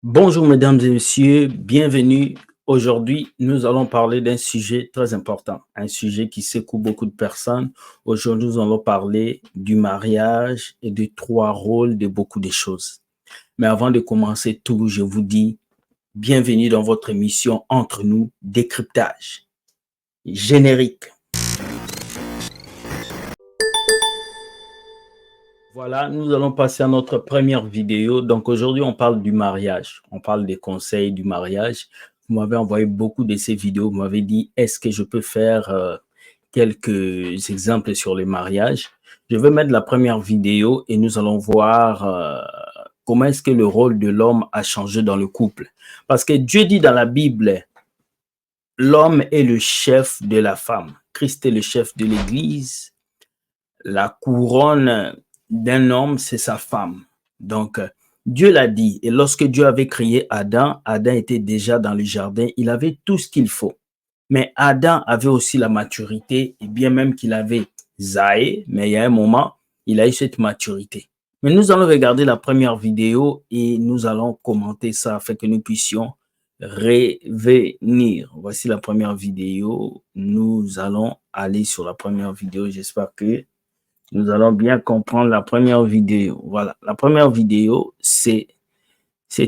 Bonjour mesdames et messieurs, bienvenue. Aujourd'hui, nous allons parler d'un sujet très important, un sujet qui secoue beaucoup de personnes. Aujourd'hui, nous allons parler du mariage et des trois rôles de beaucoup de choses. Mais avant de commencer tout, je vous dis bienvenue dans votre émission Entre nous, décryptage. Générique. Voilà, nous allons passer à notre première vidéo. Donc aujourd'hui, on parle du mariage. On parle des conseils du mariage. Vous m'avez envoyé beaucoup de ces vidéos. Vous m'avez dit, est-ce que je peux faire quelques exemples sur le mariage? Je vais mettre la première vidéo et nous allons voir comment est-ce que le rôle de l'homme a changé dans le couple. Parce que Dieu dit dans la Bible, l'homme est le chef de la femme. Christ est le chef de l'Église. La couronne d'un homme, c'est sa femme. Donc, Dieu l'a dit. Et lorsque Dieu avait créé Adam, Adam était déjà dans le jardin. Il avait tout ce qu'il faut. Mais Adam avait aussi la maturité, et bien même qu'il avait zaé, mais il y a un moment, il a eu cette maturité. Mais nous allons regarder la première vidéo et nous allons commenter ça afin que nous puissions revenir. Voici la première vidéo. Nous allons aller sur la première vidéo. J'espère que nous allons bien comprendre la première vidéo. Voilà, la première vidéo, c'est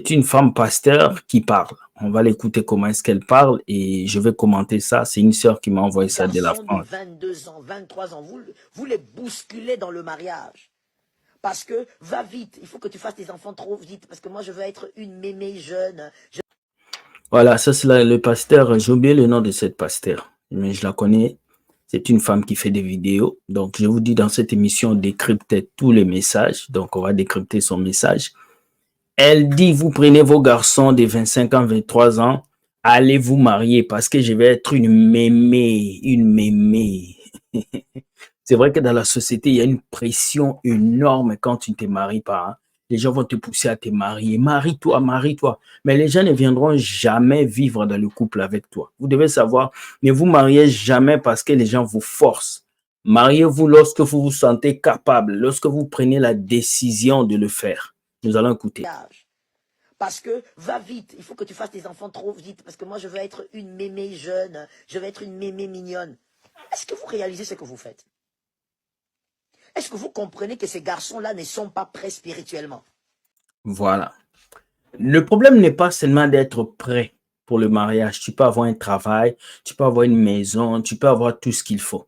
une femme pasteur qui parle. On va l'écouter comment est-ce qu'elle parle et je vais commenter ça. C'est une sœur qui m'a envoyé ça de la Garçons de France. 22 ans, 23 ans, vous les bousculez dans le mariage. Parce que va vite, il faut que tu fasses tes enfants trop vite. Parce que moi, je veux être une mémé jeune. Voilà, ça c'est le pasteur. J'ai oublié le nom de cette pasteur, mais je la connais. C'est une femme qui fait des vidéos. Donc, je vous dis dans cette émission, décrypter tous les messages. Donc, on va décrypter son message. Elle dit, vous prenez vos garçons de 25 ans, 23 ans, allez vous marier parce que je vais être une mémé, une mémé. C'est vrai que dans la société, il y a une pression énorme quand tu ne te maries pas. Hein. Les gens vont te pousser à te marier. Marie-toi, marie-toi. Mais les gens ne viendront jamais vivre dans le couple avec toi. Vous devez savoir, ne vous mariez jamais parce que les gens vous forcent. Mariez-vous lorsque vous vous sentez capable, lorsque vous prenez la décision de le faire. Nous allons écouter. Parce que va vite, il faut que tu fasses tes enfants trop vite. Parce que moi, je veux être une mémé jeune. Je veux être une mémé mignonne. Est-ce que vous réalisez ce que vous faites? Est-ce que vous comprenez que ces garçons-là ne sont pas prêts spirituellement? Voilà. Le problème n'est pas seulement d'être prêt pour le mariage. Tu peux avoir un travail, tu peux avoir une maison, tu peux avoir tout ce qu'il faut.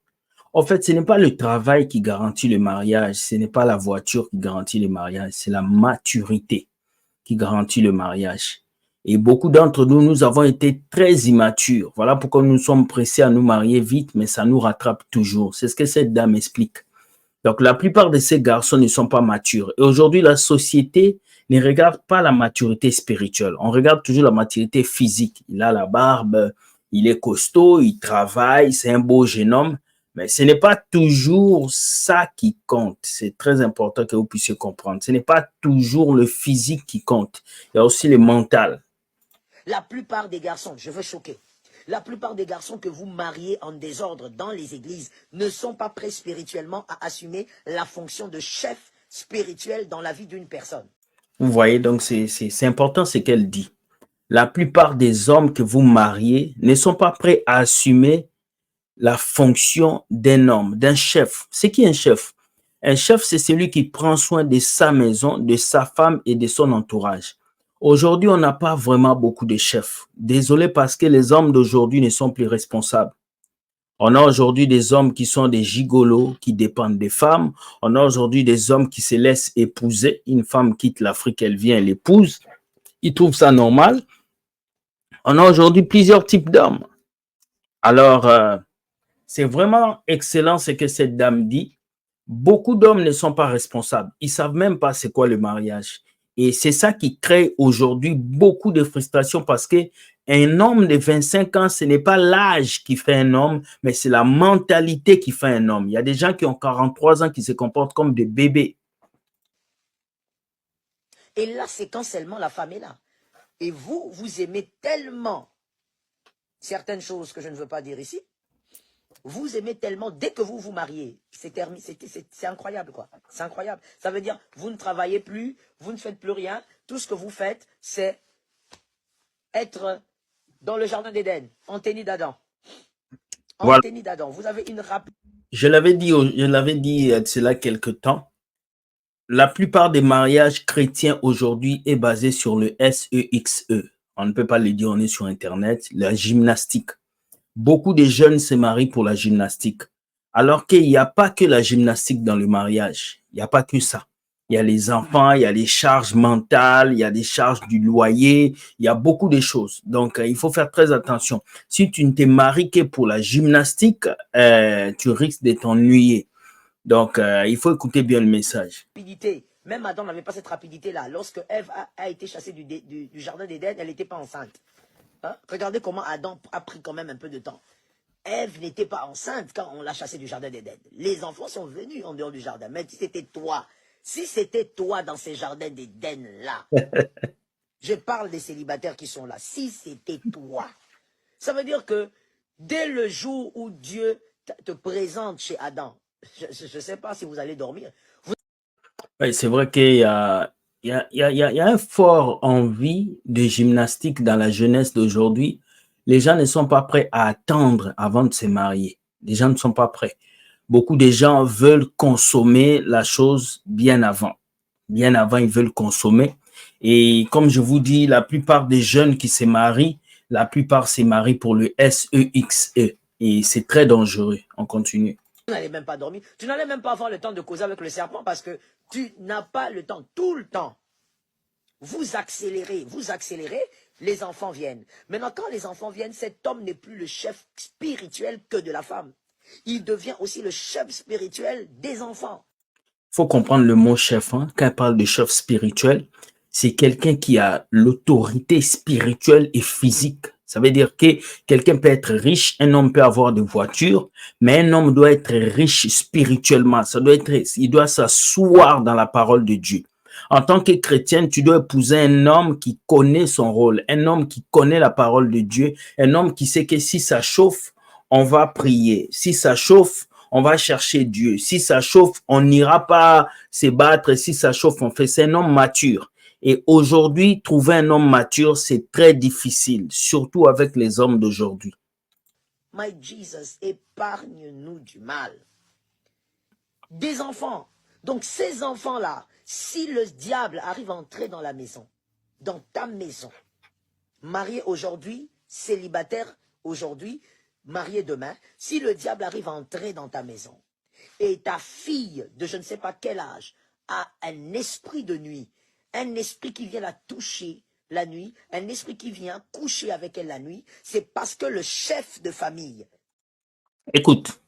En fait, ce n'est pas le travail qui garantit le mariage, ce n'est pas la voiture qui garantit le mariage, c'est la maturité qui garantit le mariage. Et beaucoup d'entre nous, nous avons été très immatures. Voilà pourquoi nous sommes pressés à nous marier vite, mais ça nous rattrape toujours. C'est ce que cette dame explique. Donc, la plupart de ces garçons ne sont pas matures. Et aujourd'hui, la société ne regarde pas la maturité spirituelle. On regarde toujours la maturité physique. Il a la barbe, il est costaud, il travaille, c'est un beau jeune homme. Mais ce n'est pas toujours ça qui compte. C'est très important que vous puissiez comprendre. Ce n'est pas toujours le physique qui compte. Il y a aussi le mental. La plupart des garçons, je veux choquer, la plupart des garçons que vous mariez en désordre dans les églises ne sont pas prêts spirituellement à assumer la fonction de chef spirituel dans la vie d'une personne. Vous voyez, donc c'est important ce qu'elle dit. La plupart des hommes que vous mariez ne sont pas prêts à assumer la fonction d'un homme, d'un chef. C'est qui un chef? Un chef, c'est celui qui prend soin de sa maison, de sa femme et de son entourage. Aujourd'hui, on n'a pas vraiment beaucoup de chefs. Désolé parce que les hommes d'aujourd'hui ne sont plus responsables. On a aujourd'hui des hommes qui sont des gigolos, qui dépendent des femmes. On a aujourd'hui des hommes qui se laissent épouser. Une femme quitte l'Afrique, elle vient, elle l'épouse. Ils trouvent ça normal. On a aujourd'hui plusieurs types d'hommes. Alors, c'est vraiment excellent ce que cette dame dit. Beaucoup d'hommes ne sont pas responsables. Ils ne savent même pas c'est quoi le mariage. Et c'est ça qui crée aujourd'hui beaucoup de frustration parce qu'un homme de 25 ans, ce n'est pas l'âge qui fait un homme, mais c'est la mentalité qui fait un homme. Il y a des gens qui ont 43 ans qui se comportent comme des bébés. Et là, c'est quand seulement la femme est là. Et vous, vous aimez tellement certaines choses que je ne veux pas dire ici. Vous aimez tellement, dès que vous vous mariez, c'est incroyable quoi. C'est incroyable. Ça veut dire, vous ne travaillez plus, vous ne faites plus rien. Tout ce que vous faites, c'est être dans le jardin d'Éden, en tenue d'Adam. En Voilà. tenue d'Adam. Vous avez une rapide. Je l'avais dit de cela quelque temps. La plupart des mariages chrétiens aujourd'hui est basé sur le SEXE. On ne peut pas le dire, on est sur Internet, la gymnastique. Beaucoup de jeunes se marient pour la gymnastique. Alors qu'il n'y a pas que la gymnastique dans le mariage. Il n'y a pas que ça. Il y a les enfants, il y a les charges mentales, il y a des charges du loyer, il y a beaucoup de choses. Donc, il faut faire très attention. Si tu ne t'es marié que pour la gymnastique, tu risques de t'ennuyer. Donc, il faut écouter bien le message. Rapidité. Même Adam n'avait pas cette rapidité-là. Lorsque Ève a été chassée du jardin d'Éden, elle n'était pas enceinte. Hein? Regardez comment Adam a pris quand même un peu de temps. Ève n'était pas enceinte quand on l'a chassée du jardin d'Éden. Les enfants sont venus en dehors du jardin. Mais si c'était toi dans ces jardins d'Éden-là, je parle des célibataires qui sont là, si c'était toi, ça veut dire que dès le jour où Dieu te présente chez Adam, je ne sais pas si vous allez dormir. Oui, c'est vrai qu'il y a, un fort envie de gymnastique dans la jeunesse d'aujourd'hui. Les gens ne sont pas prêts à attendre avant de se marier. Les gens ne sont pas prêts. Beaucoup de gens veulent consommer la chose bien avant. Bien avant, ils veulent consommer. Et comme je vous dis, la plupart des jeunes qui se marient, la plupart se marient pour le SEXE. Et c'est très dangereux. On continue. Tu n'allais même pas dormir. Tu n'allais même pas avoir le temps de causer avec le serpent parce que tu n'as pas le temps. Tout le temps. Vous accélérez, les enfants viennent. Maintenant, quand les enfants viennent, cet homme n'est plus le chef spirituel que de la femme. Il devient aussi le chef spirituel des enfants. Il faut comprendre le mot chef. Hein. Quand on parle de chef spirituel, c'est quelqu'un qui a l'autorité spirituelle et physique. Ça veut dire que quelqu'un peut être riche, un homme peut avoir des voitures, mais un homme doit être riche spirituellement. Il doit s'asseoir dans la parole de Dieu. En tant que chrétien, tu dois épouser un homme qui connaît son rôle, un homme qui connaît la parole de Dieu, un homme qui sait que si ça chauffe, on va prier. Si ça chauffe, on va chercher Dieu. Si ça chauffe, on n'ira pas se battre. Si ça chauffe, on fait. C'est un homme mature. Et aujourd'hui, trouver un homme mature, c'est très difficile, surtout avec les hommes d'aujourd'hui. My Jesus, épargne-nous du mal. Des enfants. Donc ces enfants-là, si le diable arrive à entrer dans la maison, dans ta maison, marié aujourd'hui, célibataire aujourd'hui, marié demain, si le diable arrive à entrer dans ta maison et ta fille de je ne sais pas quel âge a un esprit de nuit, un esprit qui vient la toucher la nuit, un esprit qui vient coucher avec elle la nuit, c'est parce que le chef de famille. Écoute,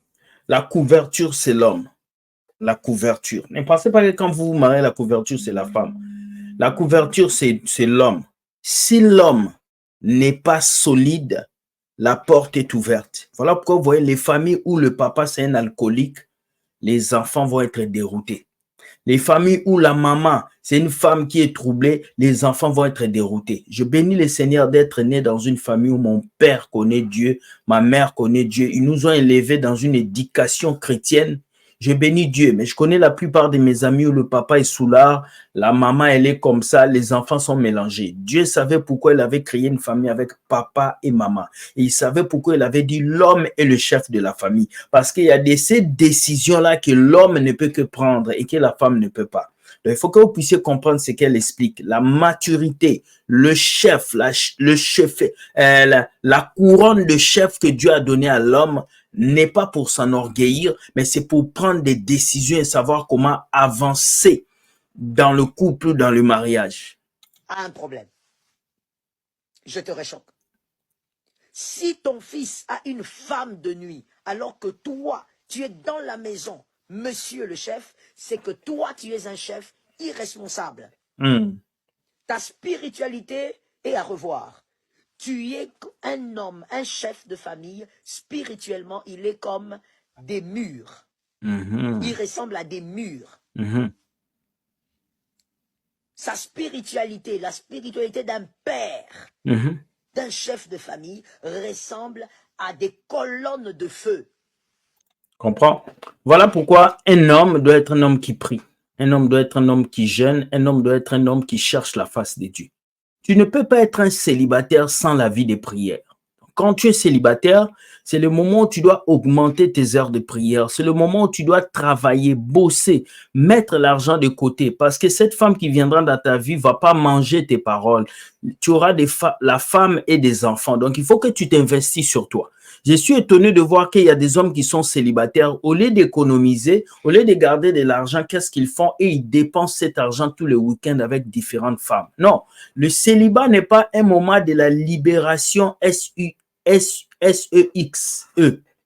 la couverture, c'est l'homme. La couverture. Ne pensez pas que quand vous vous mariez, la couverture, c'est la femme. La couverture, c'est l'homme. Si l'homme n'est pas solide, la porte est ouverte. Voilà pourquoi vous voyez les familles où le papa, c'est un alcoolique, les enfants vont être déroutés. Les familles où la maman, c'est une femme qui est troublée, les enfants vont être déroutés. Je bénis le Seigneur d'être né dans une famille où mon père connaît Dieu, ma mère connaît Dieu. Ils nous ont élevés dans une éducation chrétienne. Je bénis Dieu, mais je connais la plupart de mes amis où le papa est soulard, la maman, elle est comme ça, les enfants sont mélangés. Dieu savait pourquoi il avait créé une famille avec papa et maman. Et il savait pourquoi il avait dit l'homme est le chef de la famille. Parce qu'il y a ces décisions-là que l'homme ne peut que prendre et que la femme ne peut pas. Donc, il faut que vous puissiez comprendre ce qu'elle explique. La maturité, le chef, la couronne de chef que Dieu a donnée à l'homme, n'est pas pour s'enorgueillir, mais c'est pour prendre des décisions et savoir comment avancer dans le couple, dans le mariage. A un problème. Je te réchoque. Si ton fils a une femme de nuit, alors que toi, tu es dans la maison, monsieur le chef, c'est que toi, tu es un chef irresponsable. Ta spiritualité est à revoir. Tu es un homme, un chef de famille, spirituellement, il est comme des murs. Il ressemble à des murs. Sa spiritualité, la spiritualité d'un père, d'un chef de famille, ressemble à des colonnes de feu. Comprends? Voilà pourquoi un homme doit être un homme qui prie. Un homme doit être un homme qui jeûne. Un homme doit être un homme qui cherche la face de Dieu. Tu ne peux pas être un célibataire sans la vie de prière. Quand tu es célibataire, c'est le moment où tu dois augmenter tes heures de prière. C'est le moment où tu dois travailler, bosser, mettre l'argent de côté. Parce que cette femme qui viendra dans ta vie ne va pas manger tes paroles. Tu auras la femme et des enfants. Donc, il faut que tu t'investis sur toi. Je suis étonné de voir qu'il y a des hommes qui sont célibataires. Au lieu d'économiser, au lieu de garder de l'argent, qu'est-ce qu'ils font? Et ils dépensent cet argent tous les week-ends avec différentes femmes. Non, le célibat n'est pas un moment de la libération S-E-X-E.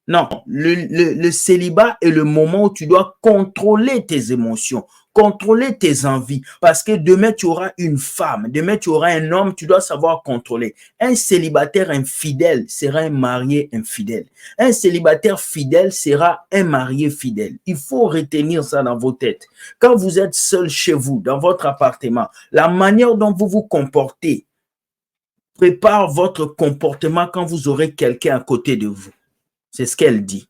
Non, le célibat est le moment où tu dois contrôler tes émotions, contrôler tes envies, parce que demain tu auras une femme, demain tu auras un homme, tu dois savoir contrôler. Un célibataire infidèle sera un marié infidèle. Un célibataire fidèle sera un marié fidèle. Il faut retenir ça dans vos têtes. Quand vous êtes seul chez vous, dans votre appartement, la manière dont vous vous comportez prépare votre comportement quand vous aurez quelqu'un à côté de vous. C'est ce qu'elle dit.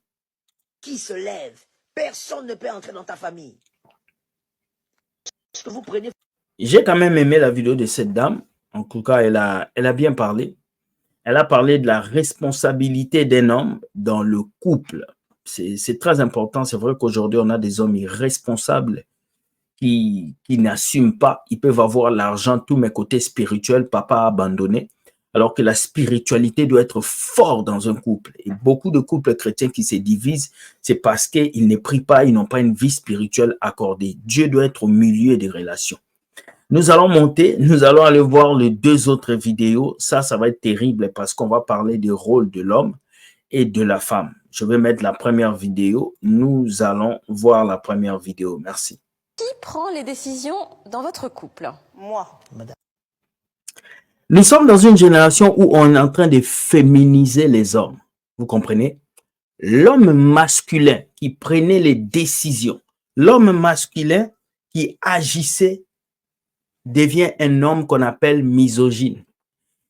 Qui se lève, personne ne peut entrer dans ta famille. Vous prenez... J'ai quand même aimé la vidéo de cette dame. En tout cas, elle a bien parlé. Elle a parlé de la responsabilité d'un homme dans le couple. C'est très important. C'est vrai qu'aujourd'hui, on a des hommes irresponsables qui n'assument pas. Ils peuvent avoir l'argent, tous mes côtés spirituels, papa a abandonné. Alors que la spiritualité doit être forte dans un couple. Et beaucoup de couples chrétiens qui se divisent, c'est parce qu'ils ne prient pas, ils n'ont pas une vie spirituelle accordée. Dieu doit être au milieu des relations. Nous allons monter, nous allons aller voir les deux autres vidéos. Ça va être terrible parce qu'on va parler du rôle de l'homme et de la femme. Je vais mettre la première vidéo. Nous allons voir la première vidéo. Merci. Qui prend les décisions dans votre couple? Moi, madame. Nous sommes dans une génération où on est en train de féminiser les hommes. Vous comprenez? L'homme masculin qui prenait les décisions, l'homme masculin qui agissait devient un homme qu'on appelle misogyne,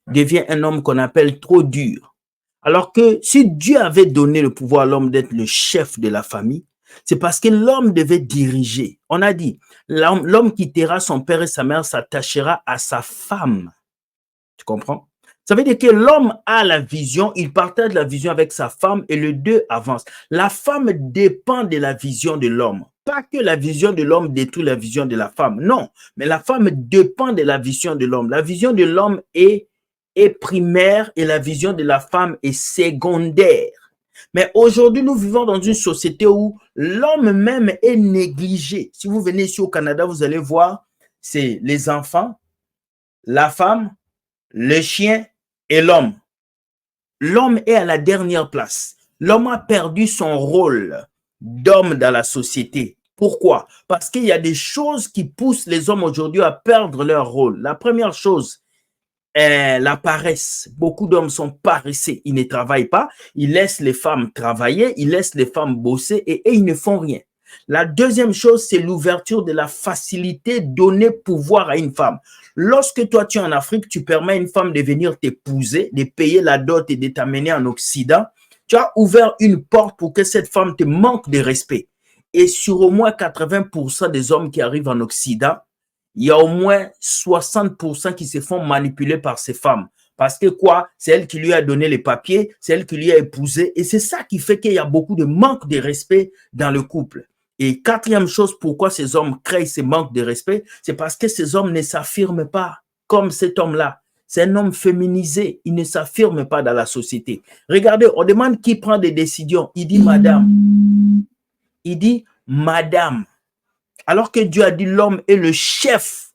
devient un homme qu'on appelle trop dur. Alors que si Dieu avait donné le pouvoir à l'homme d'être le chef de la famille, c'est parce que l'homme devait diriger. On a dit, l'homme quittera son père et sa mère, s'attachera à sa femme. Tu comprends? Ça veut dire que l'homme a la vision, il partage la vision avec sa femme et les deux avancent. La femme dépend de la vision de l'homme. Pas que la vision de l'homme détruit la vision de la femme, non. Mais la femme dépend de la vision de l'homme. La vision de l'homme est primaire et la vision de la femme est secondaire. Mais aujourd'hui, nous vivons dans une société où l'homme même est négligé. Si vous venez ici au Canada, vous allez voir, c'est les enfants, la femme, le chien et l'homme. L'homme est à la dernière place. L'homme a perdu son rôle d'homme dans la société. Pourquoi? Parce qu'il y a des choses qui poussent les hommes aujourd'hui à perdre leur rôle. La première chose est la paresse. Beaucoup d'hommes sont paresseux. Ils ne travaillent pas. Ils laissent les femmes travailler. Ils laissent les femmes bosser et ils ne font rien. La deuxième chose, c'est l'ouverture de la facilité donner pouvoir à une femme. Lorsque toi, tu es en Afrique, tu permets à une femme de venir t'épouser, de payer la dot et de t'amener en Occident. Tu as ouvert une porte pour que cette femme te manque de respect. Et sur au moins 80% des hommes qui arrivent en Occident, il y a au moins 60% qui se font manipuler par ces femmes. Parce que quoi? C'est elle qui lui a donné les papiers, c'est elle qui lui a épousé. Et c'est ça qui fait qu'il y a beaucoup de manque de respect dans le couple. Et quatrième chose, pourquoi ces hommes créent ce manque de respect, c'est parce que ces hommes ne s'affirment pas comme cet homme-là. C'est un homme féminisé, il ne s'affirme pas dans la société. Regardez, on demande qui prend des décisions. Il dit madame. Il dit madame. Alors que Dieu a dit l'homme est le chef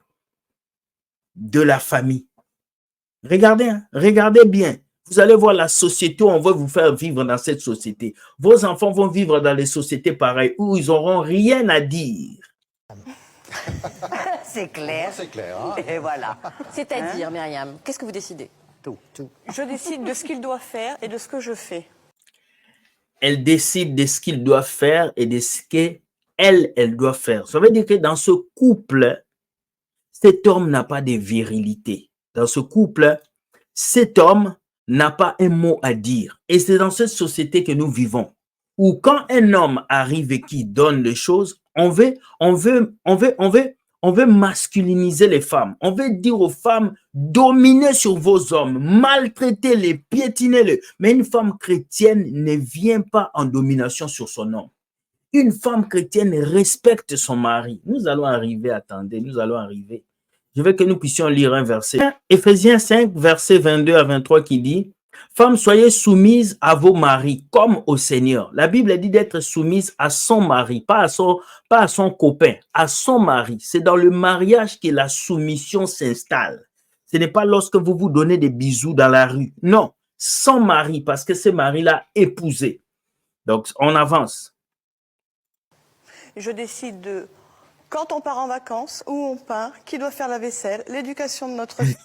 de la famille. Regardez, hein, regardez bien. Vous allez voir la société où on veut vous faire vivre dans cette société. Vos enfants vont vivre dans les sociétés pareilles où ils n'auront rien à dire. C'est clair. C'est clair. Hein? Et voilà. C'est-à-dire, Myriam, qu'est-ce que vous décidez? Tout. Je décide de ce qu'il doit faire et de ce que je fais. Elle décide de ce qu'il doit faire et de ce qu'elle doit faire. Ça veut dire que dans ce couple, cet homme n'a pas de virilité. Dans ce couple, cet homme n'a pas un mot à dire. Et c'est dans cette société que nous vivons, où quand un homme arrive et qui donne les choses, on veut On veut masculiniser les femmes. On veut dire aux femmes, dominez sur vos hommes, maltraitez-les, piétinez-les. Mais une femme chrétienne ne vient pas en domination sur son homme. Une femme chrétienne respecte son mari. Nous allons arriver, attendez, nous allons arriver. Je veux que nous puissions lire un verset. Éphésiens 5, verset 22 à 23 qui dit, « Femmes, soyez soumises à vos maris comme au Seigneur. » La Bible dit d'être soumise à son mari, pas à son copain, à son mari. C'est dans le mariage que la soumission s'installe. Ce n'est pas lorsque vous vous donnez des bisous dans la rue. Non, son mari, parce que ce mari l'a épousé. Donc, on avance. Je décide de, quand on part en vacances, où on part, qui doit faire la vaisselle, l'éducation de notre fille.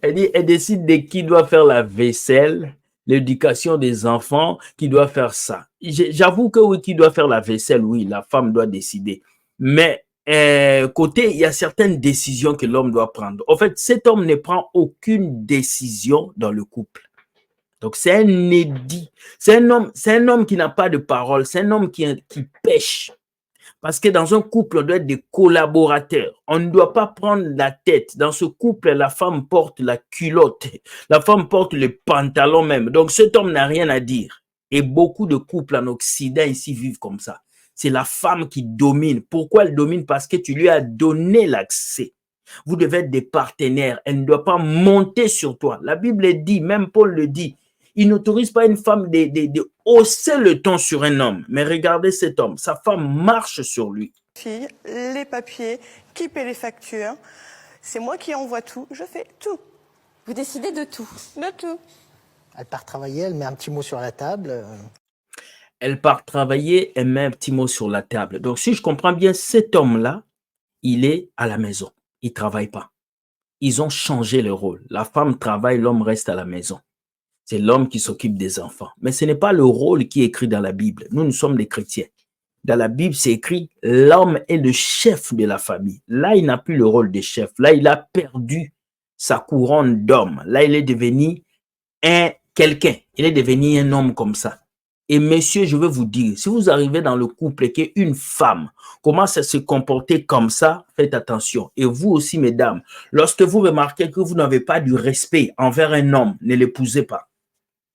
Elle dit, elle décide de qui doit faire la vaisselle, l'éducation des enfants, qui doit faire ça. J'avoue que oui, qui doit faire la vaisselle, oui, la femme doit décider. Mais côté, il y a certaines décisions que l'homme doit prendre. En fait, cet homme ne prend aucune décision dans le couple. Donc, c'est un édit. C'est un homme qui n'a pas de parole. C'est un homme qui pêche. Parce que dans un couple, on doit être des collaborateurs. On ne doit pas prendre la tête. Dans ce couple, la femme porte la culotte. La femme porte le pantalon même. Donc, cet homme n'a rien à dire. Et beaucoup de couples en Occident ici vivent comme ça. C'est la femme qui domine. Pourquoi elle domine? Parce que tu lui as donné l'accès. Vous devez être des partenaires. Elle ne doit pas monter sur toi. La Bible dit, même Paul le dit, il n'autorise pas une femme de hausser le ton sur un homme. Mais regardez cet homme, sa femme marche sur lui. Fille, les papiers, qui paie les factures, c'est moi qui envoie tout, je fais tout. Vous décidez de tout. De tout. Elle part travailler, elle met un petit mot sur la table. Elle part travailler, elle met un petit mot sur la table. Donc, si je comprends bien, cet homme-là, il est à la maison. Il ne travaille pas. Ils ont changé le rôle. La femme travaille, l'homme reste à la maison. C'est l'homme qui s'occupe des enfants. Mais ce n'est pas le rôle qui est écrit dans la Bible. Nous sommes des chrétiens. Dans la Bible, c'est écrit « L'homme est le chef de la famille ». Là, il n'a plus le rôle de chef. Là, il a perdu sa couronne d'homme. Là, il est devenu quelqu'un. Il est devenu un homme comme ça. Et messieurs, je veux vous dire, si vous arrivez dans le couple et qu'une femme commence à se comporter comme ça, faites attention. Et vous aussi, mesdames, lorsque vous remarquez que vous n'avez pas du respect envers un homme, ne l'épousez pas.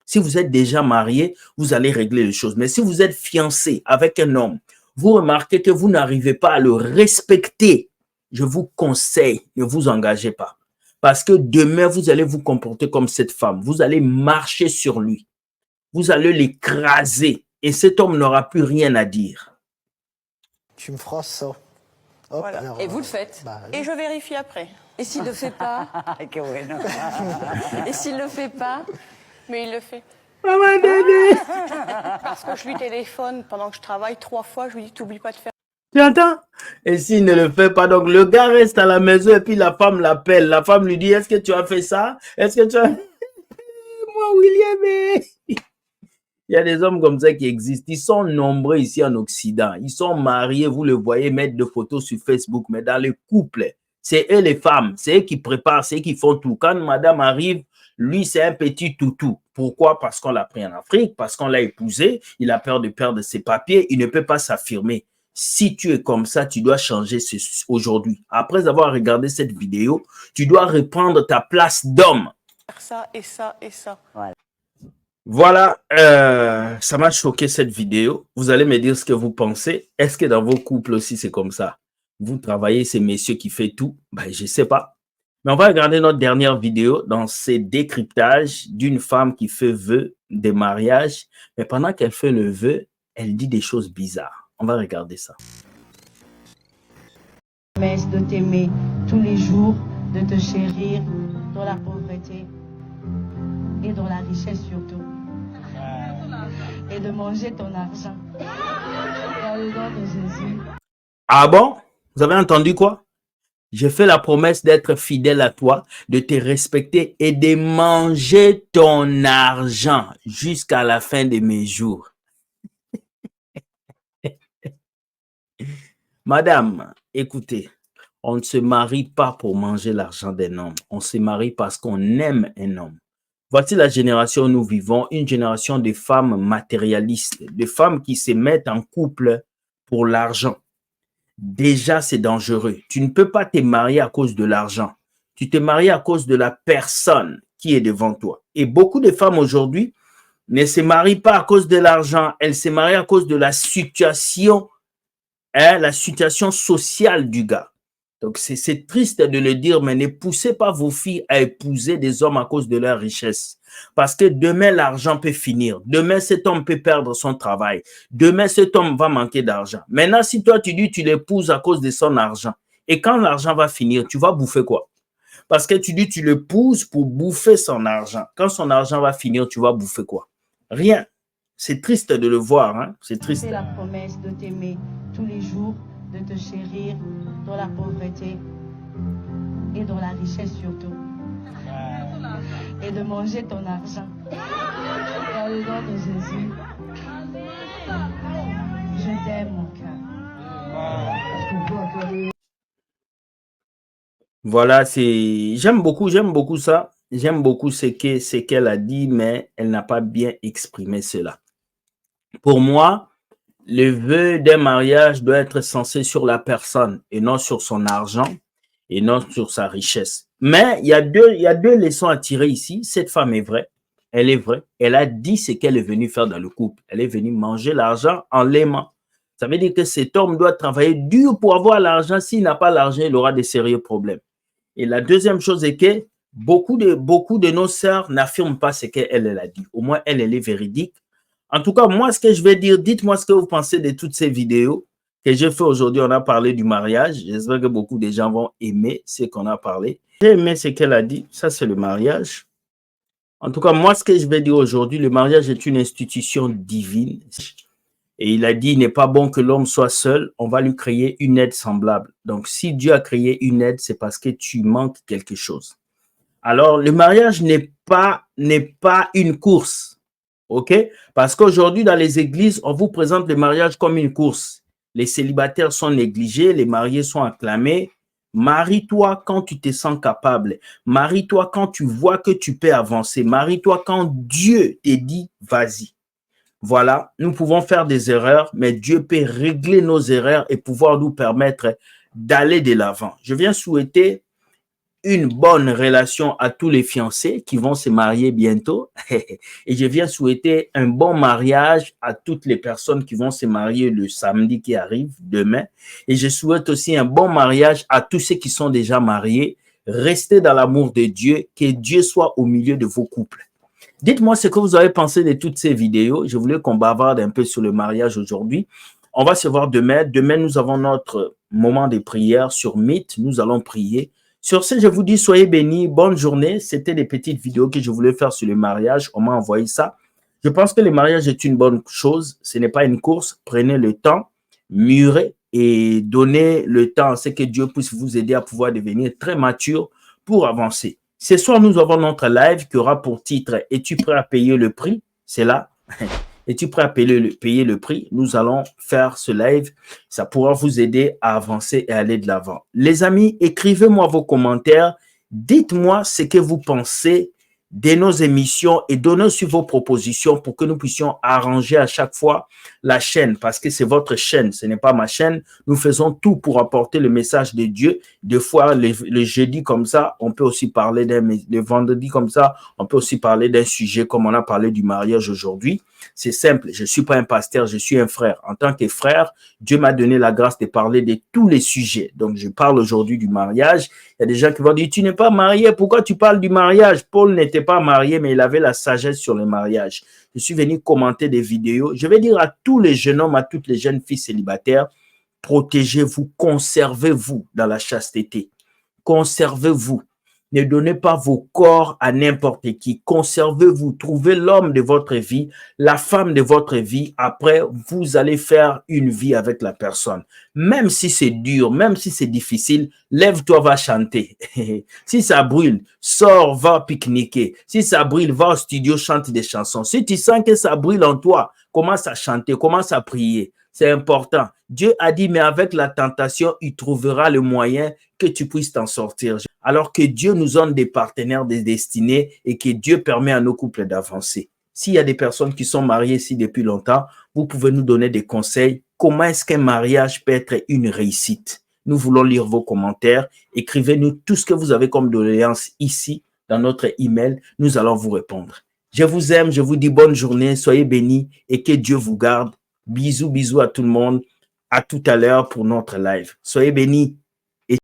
Si vous êtes déjà marié, vous allez régler les choses. Mais si vous êtes fiancé avec un homme, vous remarquez que vous n'arrivez pas à le respecter, je vous conseille, ne vous engagez pas. Parce que demain, vous allez vous comporter comme cette femme. Vous allez marcher sur lui. Vous allez l'écraser. Et cet homme n'aura plus rien à dire. Tu me feras ça. Hop, Voilà. alors, Et vous le faites. Et je vérifie après. Et s'il ne le fait pas? Et s'il ne le fait pas? Mais il le fait. Maman Dédé, Parce que je lui téléphone pendant que je travaille 3 fois, je lui dis t'oublies pas de faire. tu entends? Et s'il ne le fait pas, donc le gars reste à la maison et puis la femme l'appelle. La femme lui dit, est-ce que tu as fait ça? Est-ce que tu as... Moi, William, il y a des hommes comme ça qui existent. Ils sont nombreux ici en Occident. Ils sont mariés, vous le voyez, mettre des photos sur Facebook. Mais dans les couples, c'est eux les femmes. C'est eux qui préparent, c'est eux qui font tout. Quand madame arrive, lui, c'est un petit toutou. Pourquoi? Parce qu'on l'a pris en Afrique, parce qu'on l'a épousé. Il a peur de perdre ses papiers. Il ne peut pas s'affirmer. Si tu es comme ça, tu dois changer aujourd'hui. Après avoir regardé cette vidéo, tu dois reprendre ta place d'homme. Ça et ça et ça. Voilà, ça m'a choqué cette vidéo. Vous allez me dire ce que vous pensez. Est-ce que dans vos couples aussi c'est comme ça? Vous travaillez, ces messieurs qui fait tout? Ben, je sais pas. Mais on va regarder notre dernière vidéo dans ces décryptages d'une femme qui fait vœu de mariage. Mais pendant qu'elle fait le vœu, elle dit des choses bizarres. On va regarder ça. Promesse de t'aimer tous les jours, de te chérir dans la pauvreté et dans la richesse surtout. Et de manger ton argent. Dans le nom de Jésus. Ah bon? Vous avez entendu quoi? Je fais la promesse d'être fidèle à toi, de te respecter et de manger ton argent jusqu'à la fin de mes jours. Madame, écoutez, on ne se marie pas pour manger l'argent d'un homme. On se marie parce qu'on aime un homme. Voici la génération où nous vivons, une génération de femmes matérialistes, de femmes qui se mettent en couple pour l'argent, déjà c'est dangereux. Tu ne peux pas te marier à cause de l'argent. Tu te maries à cause de la personne qui est devant toi. Et beaucoup de femmes aujourd'hui ne se marient pas à cause de l'argent, elles se marient à cause de la situation sociale du gars. Donc, c'est triste de le dire, mais ne poussez pas vos filles à épouser des hommes à cause de leur richesse. Parce que demain, l'argent peut finir. Demain, cet homme peut perdre son travail. Demain, cet homme va manquer d'argent. Maintenant, si toi, tu dis tu l'épouses à cause de son argent, et quand l'argent va finir, tu vas bouffer quoi? Parce que tu dis tu l'épouses pour bouffer son argent. Quand son argent va finir, tu vas bouffer quoi? Rien. C'est triste de le voir, hein? C'est triste. C'est la promesse de t'aimer tous les jours, de te chérir dans la pauvreté et dans la richesse surtout. Et de manger ton argent. Dans le nom de Jésus. Je t'aime, mon cœur. Voilà, j'aime beaucoup ça. J'aime beaucoup ce qu'elle a dit, mais elle n'a pas bien exprimé cela. Pour moi, le vœu d'un mariage doit être censé sur la personne et non sur son argent et non sur sa richesse. Mais il y a deux leçons à tirer ici. Cette femme est vraie. Elle est vraie. Elle a dit ce qu'elle est venue faire dans le couple. Elle est venue manger l'argent en l'aimant. Ça veut dire que cet homme doit travailler dur pour avoir l'argent. S'il n'a pas l'argent, il aura des sérieux problèmes. Et la deuxième chose est que beaucoup de nos sœurs n'affirment pas ce qu'elle a dit. Au moins, elle est véridique. En tout cas, moi, ce que je vais dire, dites-moi ce que vous pensez de toutes ces vidéos que j'ai fait aujourd'hui. On a parlé du mariage. J'espère que beaucoup de gens vont aimer ce qu'on a parlé. J'ai aimé ce qu'elle a dit. Ça, c'est le mariage. En tout cas, moi, ce que je vais dire aujourd'hui, le mariage est une institution divine. Et il a dit, il n'est pas bon que l'homme soit seul, on va lui créer une aide semblable. Donc, si Dieu a créé une aide, c'est parce que tu manques quelque chose. Alors, le mariage n'est pas une course, ok? Parce qu'aujourd'hui, dans les églises, on vous présente le mariage comme une course. Les célibataires sont négligés, les mariés sont acclamés. Marie-toi quand tu te sens capable. Marie-toi quand tu vois que tu peux avancer. Marie-toi quand Dieu te dit, vas-y. Voilà, nous pouvons faire des erreurs, mais Dieu peut régler nos erreurs et pouvoir nous permettre d'aller de l'avant. Je viens souhaiter une bonne relation à tous les fiancés qui vont se marier bientôt. Et je viens souhaiter un bon mariage à toutes les personnes qui vont se marier le samedi qui arrive, demain. Et je souhaite aussi un bon mariage à tous ceux qui sont déjà mariés. Restez dans l'amour de Dieu, que Dieu soit au milieu de vos couples. Dites-moi ce que vous avez pensé de toutes ces vidéos. Je voulais qu'on bavarde un peu sur le mariage aujourd'hui. On va se voir demain. Demain, nous avons notre moment de prière sur Meet. Nous allons prier. Sur ce, je vous dis, soyez bénis. Bonne journée. C'était des petites vidéos que je voulais faire sur le mariage. On m'a envoyé ça. Je pense que le mariage est une bonne chose. Ce n'est pas une course. Prenez le temps, mûrez et donnez le temps à ce que Dieu puisse vous aider à pouvoir devenir très mature pour avancer. Ce soir, nous avons notre live qui aura pour titre « Es-tu prêt à payer le prix ?» C'est là. Es-tu prêt à payer le prix? Nous allons faire ce live. Ça pourra vous aider à avancer et aller de l'avant. Les amis, écrivez-moi vos commentaires. Dites-moi ce que vous pensez de nos émissions et donnez aussi vos propositions pour que nous puissions arranger à chaque fois la chaîne parce que c'est votre chaîne, ce n'est pas ma chaîne. Nous faisons tout pour apporter le message de Dieu. Des fois, le jeudi comme ça, on peut aussi parler le vendredi comme ça, on peut aussi parler d'un sujet comme on a parlé du mariage aujourd'hui. C'est simple, je ne suis pas un pasteur, je suis un frère. En tant que frère, Dieu m'a donné la grâce de parler de tous les sujets. Donc, je parle aujourd'hui du mariage. Il y a des gens qui vont dire, tu n'es pas marié, pourquoi tu parles du mariage? Paul n'était pas marié, mais il avait la sagesse sur le mariage. Je suis venu commenter des vidéos. Je vais dire à tous les jeunes hommes, à toutes les jeunes filles célibataires, protégez-vous, conservez-vous dans la chasteté. Conservez-vous. Ne donnez pas vos corps à n'importe qui. Conservez-vous. Trouvez l'homme de votre vie, la femme de votre vie. Après, vous allez faire une vie avec la personne. Même si c'est dur, même si c'est difficile, lève-toi, va chanter. Si ça brûle, sors, va pique-niquer. Si ça brûle, va au studio, chante des chansons. Si tu sens que ça brûle en toi, commence à chanter, commence à prier. C'est important. Dieu a dit, mais avec la tentation, il trouvera le moyen que tu puisses t'en sortir. Alors que Dieu nous donne des partenaires des destinées et que Dieu permet à nos couples d'avancer. S'il y a des personnes qui sont mariées ici depuis longtemps, vous pouvez nous donner des conseils comment est-ce qu'un mariage peut être une réussite? Nous voulons lire vos commentaires. Écrivez-nous tout ce que vous avez comme doléance ici dans notre email. Nous allons vous répondre. Je vous aime, je vous dis bonne journée, soyez bénis et que Dieu vous garde. Bisous, bisous à tout le monde. À tout à l'heure pour notre live. Soyez bénis.